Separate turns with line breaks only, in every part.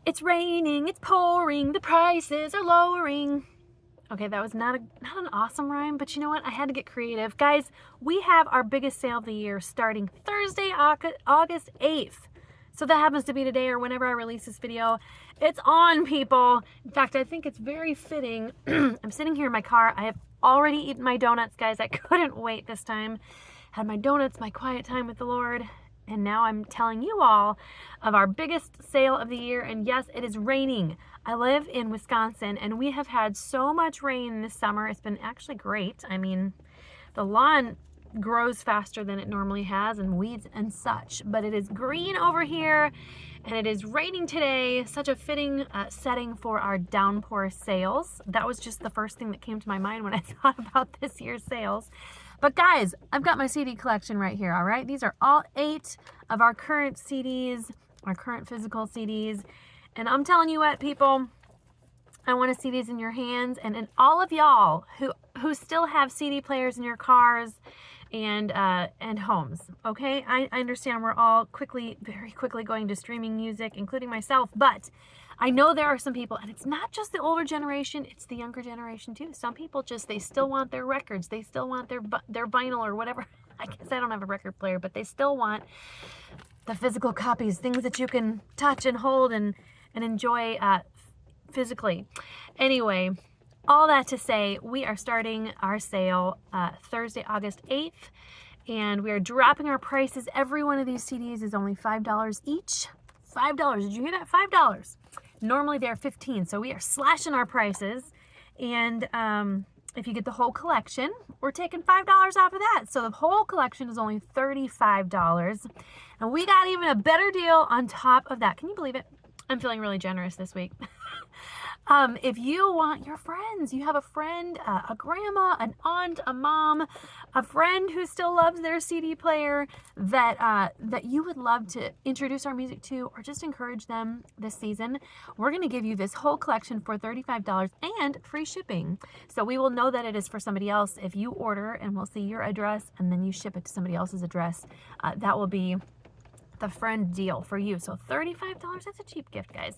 It's raining, it's pouring, the prices are lowering. Okay, that was not an awesome rhyme, but you know what? I had to get creative. Guys, we have our biggest sale of the year starting Thursday, August 8th. So that happens to be today or whenever I release this video. It's on, people. In fact, I think it's very fitting. I'm sitting here in my car. I have already eaten my donuts, guys. I couldn't wait this time. Had my donuts, my quiet time with the Lord. And now I'm telling you all of our biggest sale of the year. And yes, it is raining. I live in Wisconsin and we have had so much rain this summer. It's been actually great. I mean, the lawn grows faster than it normally has and weeds and such, but it is green over here and it is raining today. Such a fitting setting for our downpour sales. That was just the first thing that came to my mind when I thought about this year's sales. But guys, I've got my CD collection right here, all right? These are all 8 of our current CDs, our current physical CDs. And I'm telling you what, people, I want to see these in your hands. And all of y'all who still have CD players in your cars and homes, okay? I understand we're all very quickly going to streaming music, including myself, but I know there are some people, and it's not just the older generation, it's the younger generation too. Some people they still want their records. They still want their vinyl or whatever. I guess I don't have a record player, but they still want the physical copies, things that you can touch and hold and enjoy physically. Anyway, all that to say, we are starting our sale Thursday, August 8th, and we are dropping our prices. Every one of these CDs is only $5 each. $5. Did you hear that? $5. Normally they're $15, so we are slashing our prices. And if you get the whole collection, we're taking $5 off of that. So the whole collection is only $35. And we got even a better deal on top of that. Can you believe it? I'm feeling really generous this week. If you want your friends, you have a friend, a grandma, an aunt, a mom, a friend who still loves their CD player that you would love to introduce our music to or just encourage them this season, we're going to give you this whole collection for $35 and free shipping. So we will know that it is for somebody else if you order, and we'll see your address and then you ship it to somebody else's address. That will be the friend deal for you. So $35, that's a cheap gift, guys.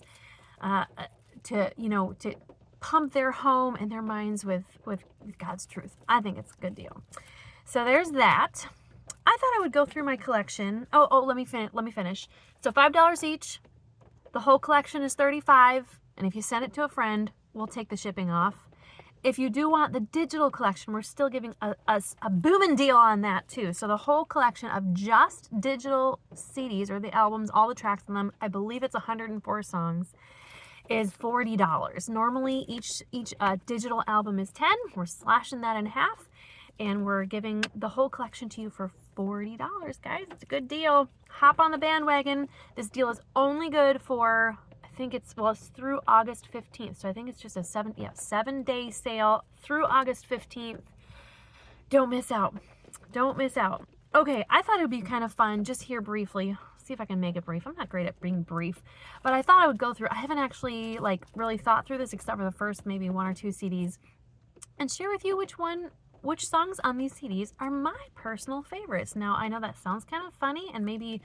To pump their home and their minds with God's truth. I think it's a good deal. So there's that. I thought I would go through my collection. Let me finish. So $5 each. The whole collection is $35, and if you send it to a friend, we'll take the shipping off. If you do want the digital collection, we're still giving us a booming deal on that too. So the whole collection of just digital CDs, or the albums, all the tracks on them, I believe it's 104 songs, is $40. Normally each digital album is $10. We're slashing that in half, and we're giving the whole collection to you for $40, guys. It's a good deal. Hop on the bandwagon. This deal is only good for, I think it's through August 15th. So I think it's just a 7-day sale through August 15th. Don't miss out. Don't miss out. Okay, I thought it would be kind of fun just here briefly. See if I can make it brief. I'm not great at being brief, but I thought I would go through. I haven't actually really thought through this except for the first maybe 1 or 2 CDs, and share with you which songs on these CDs are my personal favorites. Now, I know that sounds kind of funny and maybe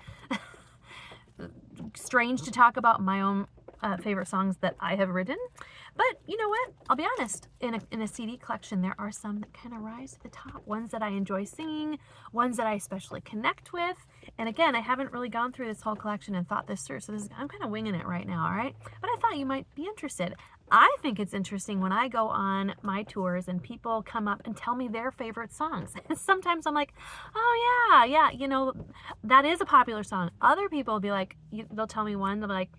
strange to talk about my own favorite songs that I have written, but you know what? I'll be honest. In a CD collection, there are some that kind of rise to the top. Ones that I enjoy singing, ones that I especially connect with. And again, I haven't really gone through this whole collection and thought this through, so I'm kind of winging it right now, all right? But I thought you might be interested. I think it's interesting when I go on my tours and people come up and tell me their favorite songs. Sometimes I'm like, oh yeah, that is a popular song. Other people will be like, they'll tell me one, they'll be like,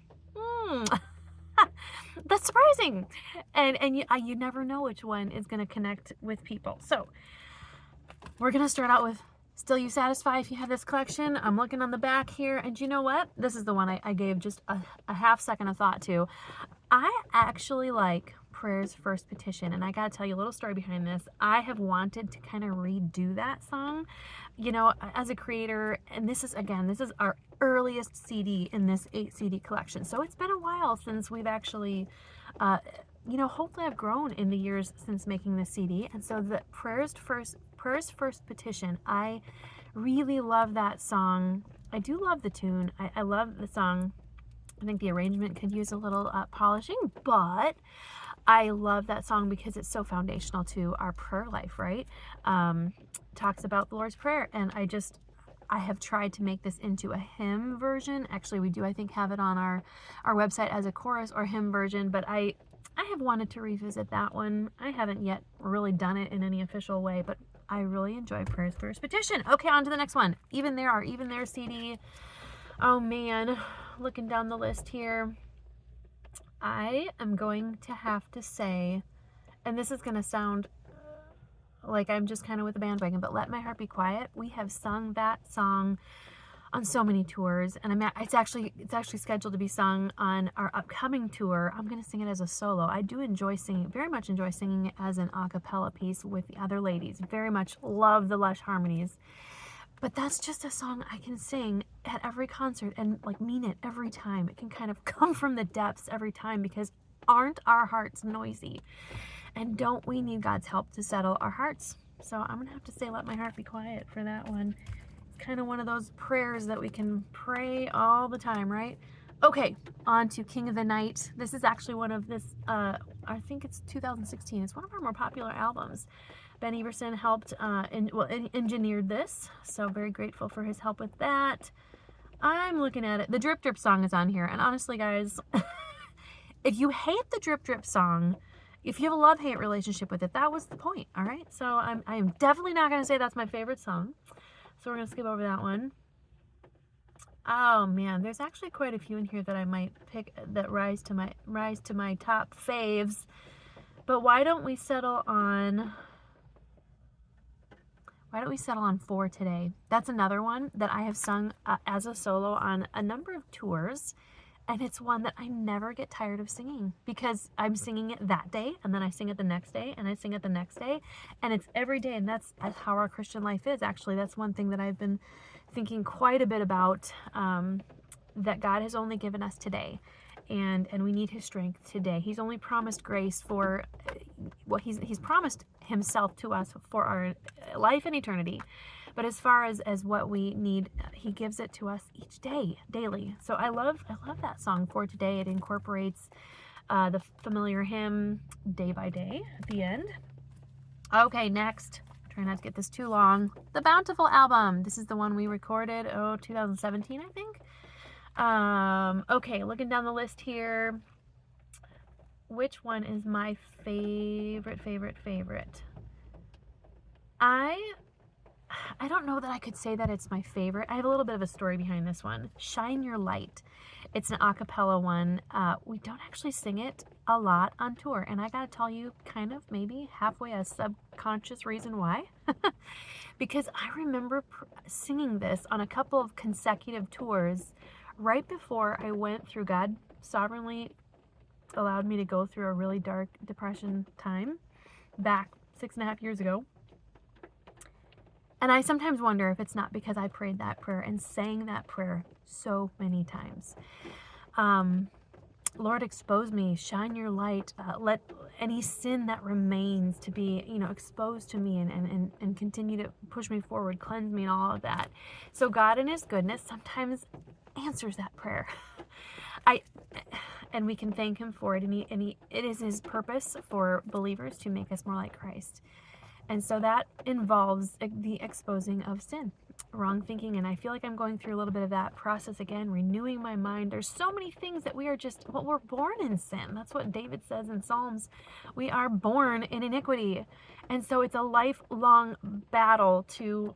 that's surprising. And you never know which one is going to connect with people. So we're going to start out with Still You Satisfy if you have this collection. I'm looking on the back here, and you know what? This is the one I gave just a half second of thought to. I actually like Prayer's First Petition, and I gotta tell you a little story behind this. I have wanted to kind of redo that song, as a creator, and this is our earliest CD in this 8 CD collection, so it's been a while since we've actually hopefully I've grown in the years since making this CD. And so the Prayer's First Petition, I really love that song. I do love the tune. I love the song. I think the arrangement could use a little polishing, but I love that song because it's so foundational to our prayer life, right? Talks about the Lord's Prayer, and I have tried to make this into a hymn version. Actually, we do, I think, have it on our website as a chorus or hymn version, but I have wanted to revisit that one. I haven't yet really done it in any official way, but I really enjoy Prayers First Petition. Okay, on to the next one. Even There CD. Oh man, looking down the list here, I am going to have to say, and this is going to sound like I'm just kind of with the bandwagon, but Let My Heart Be Quiet. We have sung that song on so many tours, and it's actually scheduled to be sung on our upcoming tour. I'm going to sing it as a solo. I do enjoy singing, very much enjoy singing it as an a cappella piece with the other ladies. Very much love the lush harmonies. But that's just a song I can sing at every concert and like mean it every time. It can kind of come from the depths every time, because aren't our hearts noisy? And don't we need God's help to settle our hearts? So I'm going to have to say Let My Heart Be Quiet for that one. It's kind of one of those prayers that we can pray all the time, right? Okay, on to King of the Night. This is actually one of this, I think it's 2016. It's one of our more popular albums. Ben Eberson helped, engineered this, so very grateful for his help with that. I'm looking at it. The Drip Drip song is on here, and honestly, guys, if you hate the Drip Drip song, if you have a love-hate relationship with it, that was the point, all right? So I am definitely not going to say that's my favorite song, so we're going to skip over that one. Oh man, there's actually quite a few in here that I might pick that rise to my top faves. But why don't we settle on For Today? That's another one that I have sung as a solo on a number of tours, and it's one that I never get tired of singing, because I'm singing it that day, and then I sing it the next day, and I sing it the next day, and it's every day, and that's how our Christian life is. Actually, that's one thing that I've been thinking quite a bit about, that God has only given us today, and we need his strength today. He's only promised grace for he's promised himself to us for our life and eternity. But as far as what we need, he gives it to us each day, daily. So I love that song, For Today. It incorporates the familiar hymn, Day by Day, at the end. Okay, next. Try not to get this too long. The Bountiful album. This is the one we recorded, 2017, I think. Okay, looking down the list here. Which one is my favorite? I don't know that I could say that it's my favorite. I have a little bit of a story behind this one. Shine Your Light. It's an a cappella one. We don't actually sing it a lot on tour, and I gotta tell you, kind of maybe halfway a subconscious reason why. Because I remember singing this on a couple of consecutive tours right before I went through, God sovereignly allowed me to go through a really dark depression time back 6.5 years ago. And I sometimes wonder if it's not because I prayed that prayer and sang that prayer so many times. Lord, expose me, shine your light, let any sin that remains to be, exposed to me and continue to push me forward, cleanse me and all of that. So God in his goodness sometimes answers that prayer. And we can thank him for it. And it is his purpose for believers to make us more like Christ. And so that involves the exposing of sin, wrong thinking. And I feel like I'm going through a little bit of that process again, renewing my mind. There's so many things that we're born in sin. That's what David says in Psalms. We are born in iniquity. And so it's a lifelong battle to,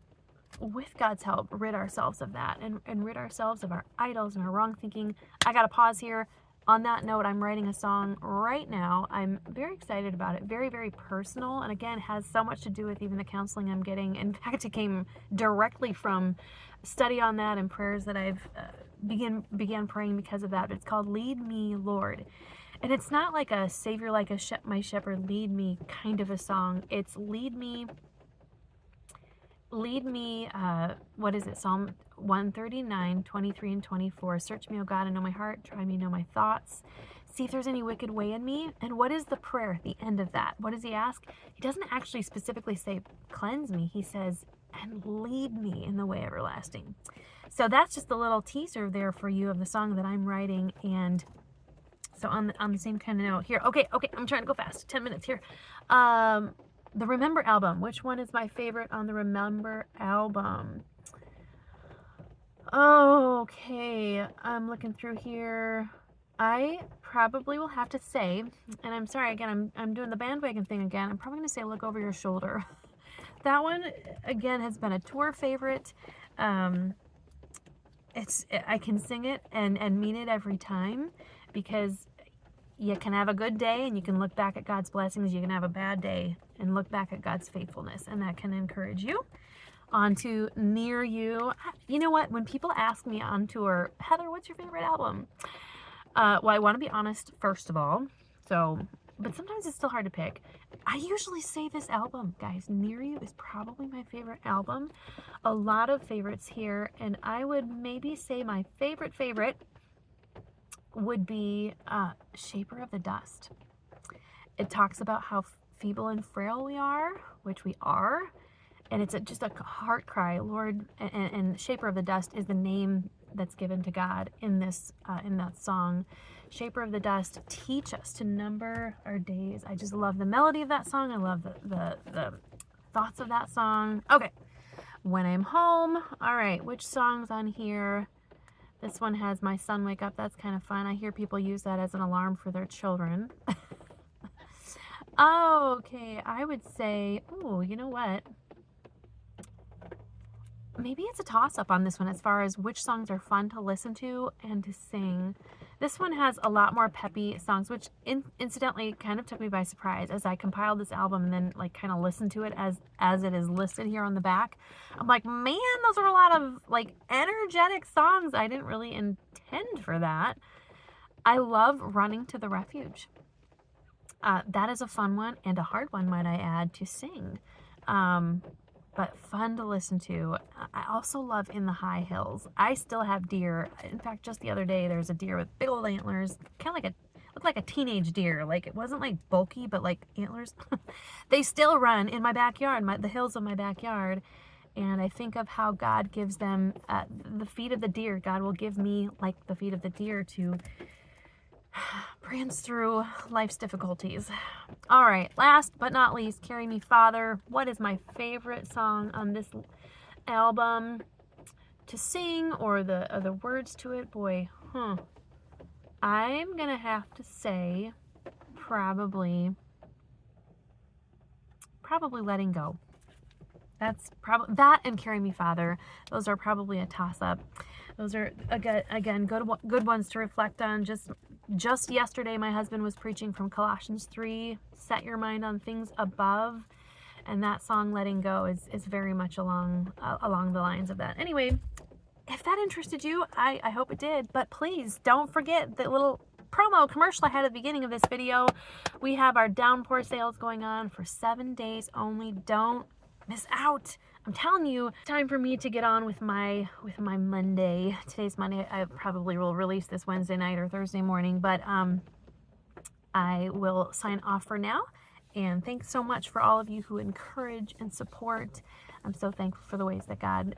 with God's help, rid ourselves of that and rid ourselves of our idols and our wrong thinking. I got to pause here. On that note, I'm writing a song right now. I'm very excited about it. Very, very personal. And again, has so much to do with even the counseling I'm getting. In fact, it came directly from study on that and prayers that I've began praying because of that. But it's called Lead Me, Lord. And it's not like a Savior like my shepherd, lead me kind of a song. It's lead me, what is it? Psalm 139, 23 and 24. Search me, O God, and know my heart. Try me, know my thoughts. See if there's any wicked way in me. And what is the prayer at the end of that? What does he ask? He doesn't actually specifically say, cleanse me. He says, and lead me in the way everlasting. So that's just a little teaser there for you of the song that I'm writing. And so on the same kind of note here. Okay, I'm trying to go fast. 10 minutes here. The Remember album. Which one is my favorite on the Remember album? Okay, I'm looking through here. I probably will have to say, and I'm sorry again, I'm doing the bandwagon thing again. I'm probably gonna say Look Over Your Shoulder. That one again has been a tour favorite. I can sing it and mean it every time, because you can have a good day and you can look back at God's blessings. You can have a bad day and look back at God's faithfulness, and that can encourage you. On to Near You. You know what? When people ask me on tour, Heather, what's your favorite album? Well, I want to be honest, first of all. But sometimes it's still hard to pick. I usually say this album, guys. Near You is probably my favorite album. A lot of favorites here, and I would maybe say my favorite would be Shaper of the Dust. It talks about how feeble and frail we are, which we are, and it's just a heart cry, Lord. And Shaper of the Dust is the name that's given to God in this in that song. Shaper of the Dust, teach us to number our days. I just love the melody of that song. I love the thoughts of that song. Okay, When I'm Home. All right, which song's on here? This one has My Son Wake Up. That's kind of fun. I hear people use that as an alarm for their children. Okay, I would say, oh, you know what? Maybe it's a toss-up on this one as far as which songs are fun to listen to and to sing. This one has a lot more peppy songs, which incidentally kind of took me by surprise as I compiled this album and then like kind of listened to it as it is listed here on the back. I'm like, man, those are a lot of like energetic songs. I didn't really intend for that. I love Running to the Refuge. That is a fun one and a hard one, might I add, to sing. But fun to listen to. I also love In the High Hills. I still have deer. In fact, just the other day, there's a deer with big old antlers, kind of like looked like a teenage deer. Like, it wasn't like bulky, but like antlers. They still run in my backyard, the hills of my backyard. And I think of how God gives them the feet of the deer. God will give me like the feet of the deer to brands through life's difficulties. All right, last but not least, Carry Me Father. What is my favorite song on this album to sing, or the words to it? Boy, I'm gonna have to say probably Letting Go. That's probably that, and Carry Me Father. Those are probably a toss-up. Those are again good ones to reflect on. Just yesterday, my husband was preaching from Colossians 3, set your mind on things above, and that song Letting Go is very much along the lines of that. Anyway, if that interested you, I hope it did. But please don't forget the little promo commercial I had at the beginning of this video. We have our Downpour sales going on for 7 days only. Don't miss out. I'm telling you, it's time for me to get on with my Monday. Today's Monday. I probably will release this Wednesday night or Thursday morning, but I will sign off for now. And thanks so much for all of you who encourage and support. I'm so thankful for the ways that God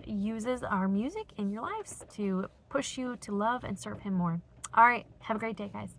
uses our music in your lives to push you to love and serve Him more. All right, have a great day, guys.